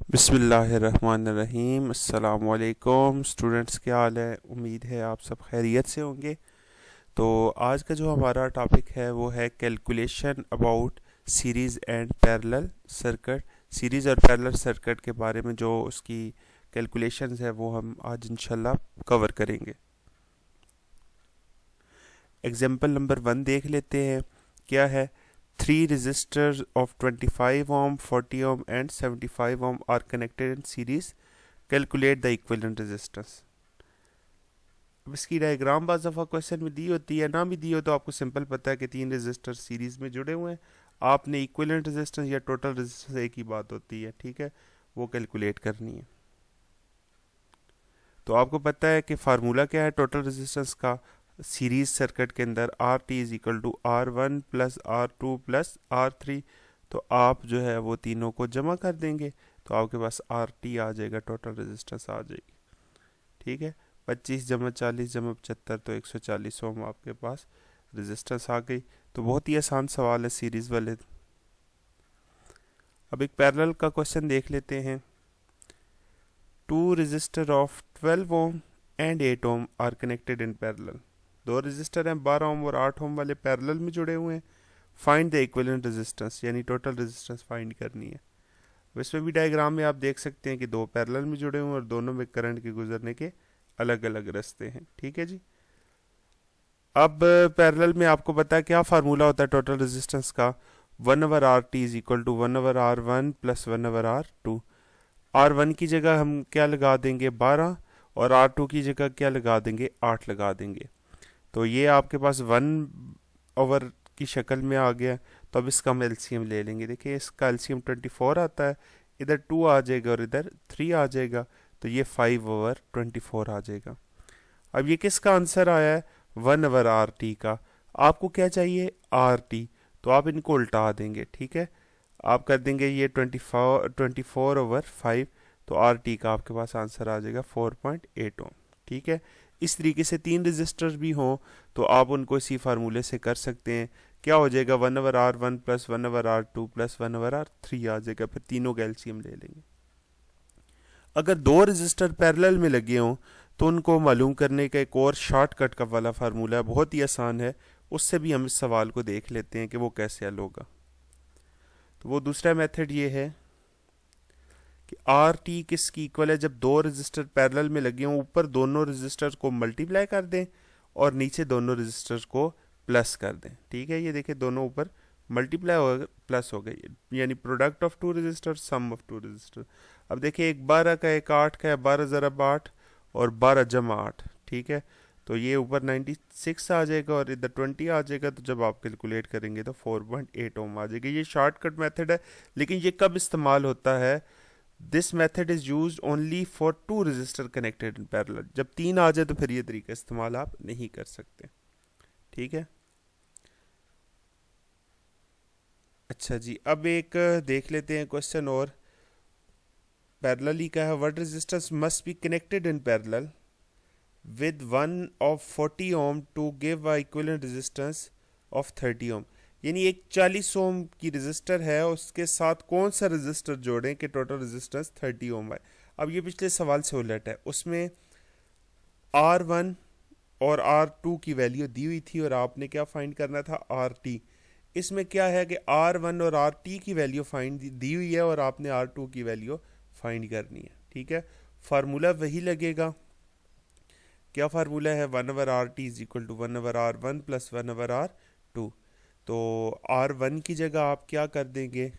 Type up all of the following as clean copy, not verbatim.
बिस्मिल्लाहिर्रहमानिर्रहीम। अस्सलाम वालेकुम स्टूडेंट्स, क्या हाल है? उम्मीद है आप सब खैरियत से होंगे। तो आज का जो हमारा टॉपिक है वो है calculation about series and parallel circuit. Series और पैरेलल सर्किट के बारे में जो उसकी कैलकुलेशंस है वो हम आज इंशाल्लाह कवर करेंगे। एग्जाम्पल नंबर 1 देख लेते हैं। क्या है? Three resistors of 25 ohm, 40 ohm and 75 ohm are connected in series. Calculate the equivalent resistance. अब इसकी डायग्राम बाज़ दफ़ा क्वेश्चन में दी होती है, ना भी दी हो तो आपको सिंपल पता है कि तीन रेजिस्टर सीरीज में जुड़े हुए हैं। आपने इक्विवेलेंट रेजिस्टेंस या टोटल रेजिस्टेंस, एक ही बात होती है, ठीक है, वो कैलकुलेट करनी है। तो आपको पता है कि फार्मूला क्या है टोटल रेजिस्टेंस का सीरीज सर्किट के अंदर, R T is equal to R1 plus R2 plus R3। तो आप जो है वो तीनों को जमा कर देंगे तो आपके पास आर टी आ जाएगा, टोटल रेजिस्टेंस आ जाएगी। ठीक है, 25 जमा 40 जमा 75 तो 140 ओम आपके पास रेजिस्टेंस आ गई। तो बहुत ही आसान सवाल है सीरीज वाले। अब एक पैरेलल का क्वेश्चन देख लेते हैं। Two resistor of 12 ohm and 8 ohm are connected in parallel. दो रेजिस्टर हैं 12 ओम और 8 ओम वाले पैरेलल में जुड़े हुए हैं। फाइंड द इक्विवेलेंट रेजिस्टेंस, यानी टोटल रेजिस्टेंस फाइंड करनी है। इसमें भी डायग्राम में आप देख सकते हैं कि दो पैरेलल में जुड़े हुए हैं और दोनों में करंट के गुजरने के अलग अलग रास्ते हैं। ठीक है जी। अब पैरेलल में आपको पता है क्या फार्मूला होता है टोटल रेजिस्टेंस का? 1/RT is equal to 1/R1 plus 1/R2। R1 की जगह हम क्या लगा देंगे 12, और R2 की जगह क्या लगा देंगे 8 लगा देंगे। तो ये आपके पास 1 ओवर की शक्ल में आ गया। तो अब इसका हम एलसीएम ले लेंगे। देखिए इसका एलसीएम 24 आता है, इधर 2 आ जाएगा और इधर 3 आ जाएगा। तो ये 5/24 आ जाएगा। अब ये किसका आंसर आया है? 1/RT का। आपको क्या चाहिए? RT। तो आप इनको उल्टा देंगे, ठीक है। आप कर देंगे ये 24/5। तो RT का आपके पास आंसर आ जाएगा 4.8 ओम। ठीक है। इस तरीके से तीन रजिस्टर्स भी हों तो आप उनको इसी फार्मूले से कर सकते हैं। क्या हो जाएगा? 1/R1 plus 1/R2 plus 1/R3 आ जाएगा। फिर तीनों का एलसीएम ले लेंगे। अगर दो रजिस्टर पैरेलल में लगे हों तो उनको मालूम करने का एक और शॉर्टकट का वाला फार्मूला है, बहुत ही आसान है। उससे भी हम इस सवाल को देख लेते हैं कि वो कैसे हल होगा। तो वो दूसरा मेथड ये है कि आर टी किसकी इक्वल है? जब दो रजिस्टर पैरेलल में लगे हों, ऊपर दोनों रजिस्टर्स को मल्टीप्लाई कर दें और नीचे दोनों रजिस्टर्स को प्लस कर दें। ठीक है, ये देखिए दोनों ऊपर मल्टीप्लाई हो गए, प्लस हो गई, यानी product of two resistor, sum of two resistor. अब देखिए एक 12 का एक 8 का है, 12 ज़रब 8 और 12 जमा 8। ठीक है, तो ये ऊपर 96 आ जाएगा और इधर 20 आ जाएगा। तो जब आप कैलकुलेट करेंगे तो 4.8 ओम आ जाएगा। ये शॉर्टकट मेथड है, लेकिन ये कब इस्तेमाल होता है? This method is use only for two resistor connected in parallel. जब तीन आ जाए तो फिर ये तरीका इस्तेमाल आप नहीं कर सकते। ठीक है। अच्छा जी, अब एक देख लेते हैं क्वेश्चन और। पैरेलल ही का है, what resistance must be connected in parallel with one of 40 ohm to give a equivalent resistance of 30 ohm। यानी एक 40 ओम की रजिस्टर है, उसके साथ कौन सा रजिस्टर जोड़ें कि टोटल रेजिस्टेंस 30 ओम आए। अब ये पिछले सवाल से उलट है, उसमें R1 और R2 की वैल्यू दी हुई थी और आपने क्या फाइंड करना था? RT। इसमें क्या है कि R1 और RT की वैल्यू फाइंड दी हुई है और आपने R2 की वैल्यू फाइंड करनी है। ठीक है, फार्मूला वही लगेगा। क्या फार्मूला है? 1/RT is equal to 1/R1 plus 1/R2। तो R1 की जगह आप क्या कर देंगे?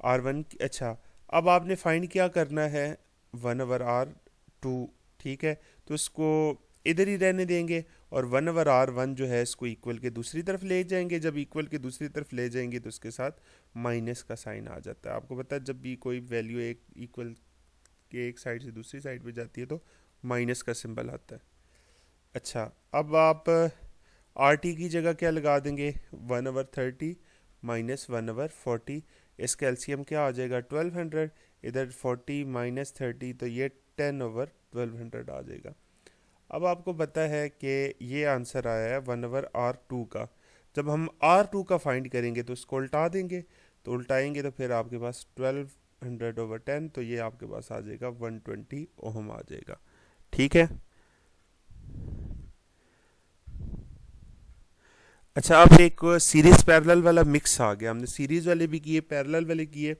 R1 अच्छा, अब आपने फाइंड क्या करना है? 1/R2। ठीक है, तो इसको इधर ही रहने देंगे और 1/R1 जो है इसको इक्वल के दूसरी तरफ ले जाएंगे। जब इक्वल के दूसरी तरफ ले जाएंगे तो उसके साथ माइनस का साइन आ जाता है। आपको पता है जब भी कोई वैल्यू एक इक्वल के एक साइड से दूसरी साइड पे जाती है तो माइनस का सिंबल आता है। अच्छा, अब आप आर टी की जगह क्या लगा देंगे? 1/30 माइनस 1/40। इसका एलसीएम क्या आ जाएगा? 1200। इधर 40 माइनस 30 तो ये 10/1200 आ जाएगा। अब आपको पता है कि ये आंसर आया है 1/R2 का। जब हम R2 का फाइंड करेंगे तो इसको उल्टा देंगे। तो उल्टाएंगे तो फिर आपके पास 12 100/10, तो ये आपके पास आ जाएगा 120 ओम आ जाएगा। ठीक है। अच्छा, अब एक सीरीज पैरेलल वाला मिक्स आ गया, हमने सीरीज वाले भी किए, पैरेलल वाले किए,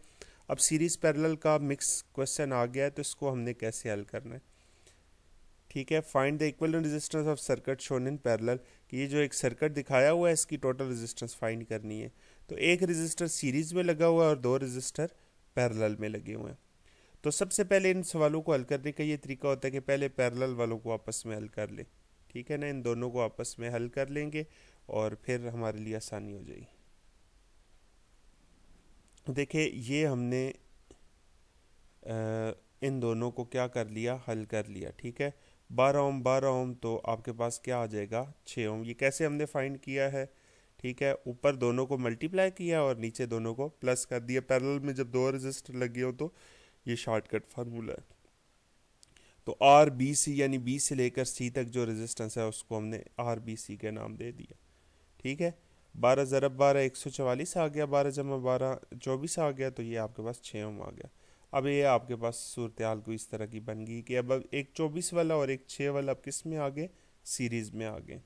अब सीरीज पैरेलल का मिक्स क्वेश्चन आ गया है, तो इसको हमने कैसे हल करना है। ठीक है, find the equivalent resistance of circuit shown in parallel, कि ये जो एक सर्किट दिखाया हुआ है इसकी टोटल रेजिस्टेंस फाइंड करनी है। तो एक रेजिस्टर सीरीज में लगा हुआ है और दो रेजिस्टर पैरेलल में लगे हुए हैं। तो सबसे पहले इन सवालों को हल करने का ये तरीका होता है कि पहले पैरेलल वालों को आपस में हल कर लें। ठीक है ना, इन दोनों को आपस में हल कर लेंगे और फिर हमारे लिए आसानी हो जाएगी। देखिए, ये हमने इन दोनों को क्या कर लिया, हल कर लिया। ठीक है, 12 ओम 12 ओम, तो आपके पास क्या आ जाएगा 6 ओम। ये कैसे हमने फाइंड किया है। ठीक है, ऊपर दोनों को मल्टीप्लाई किया और नीचे दोनों को प्लस कर दिया। पैरेलल में जब दो रेजिस्टर लगे हो तो ये शॉर्टकट फार्मूला है। तो आर बी सी यानी बी से लेकर सी तक जो रेजिस्टेंस है उसको हमने आर बी सी के नाम दे दिया। ठीक है, 12 ज़रब 12 144 आ गया, 12 जमा 12 24 आ गया, तो ये आपके पास 6 ओम आ गया। अब ये आपके पास सूरत हाल को इस तरह की बन गई कि अब एक 24 वाला और एक 6 वाला अब किस में आ गए, सीरीज में आ गए।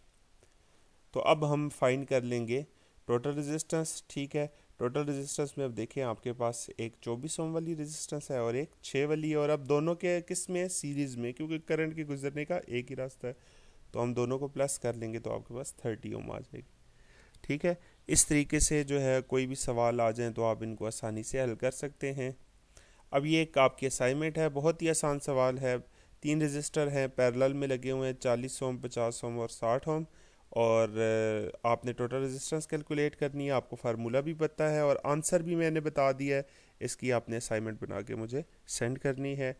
तो अब हम फाइंड कर लेंगे टोटल रेजिस्टेंस। ठीक है, टोटल रेजिस्टेंस में अब देखें आपके पास एक 24 ओम वाली रेजिस्टेंस है और एक 6 वाली है, और अब दोनों के किस में, सीरीज में, क्योंकि करंट के गुजरने का एक ही रास्ता है। तो हम दोनों को प्लस कर लेंगे तो आपके पास 30 ओम आ जाएगी। ठीक है, इस तरीके से जो है कोई भी सवाल आ जाए तो आप इनको आसानी से हल कर सकते हैं। अब ये एक आपकी असाइनमेंट है, बहुत ही आसान सवाल है। 3 रजिस्टर हैं, पैरेलल में लगे हुए हैं, 40 ओम 50 ओम और 60 ओम, और आपने टोटल रेजिस्टेंस कैलकुलेट करनी है। आपको फार्मूला भी पता है और आंसर भी मैंने बता दिया है। इसकी आपने असाइनमेंट बना के मुझे सेंड करनी है।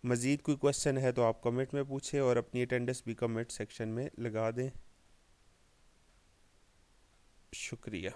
मज़ीद कोई क्वेश्चन है तो आप कमेंट में पूछें और अपनी अटेंडेंस भी कमेंट सेक्शन में लगा दें। शुक्रिया।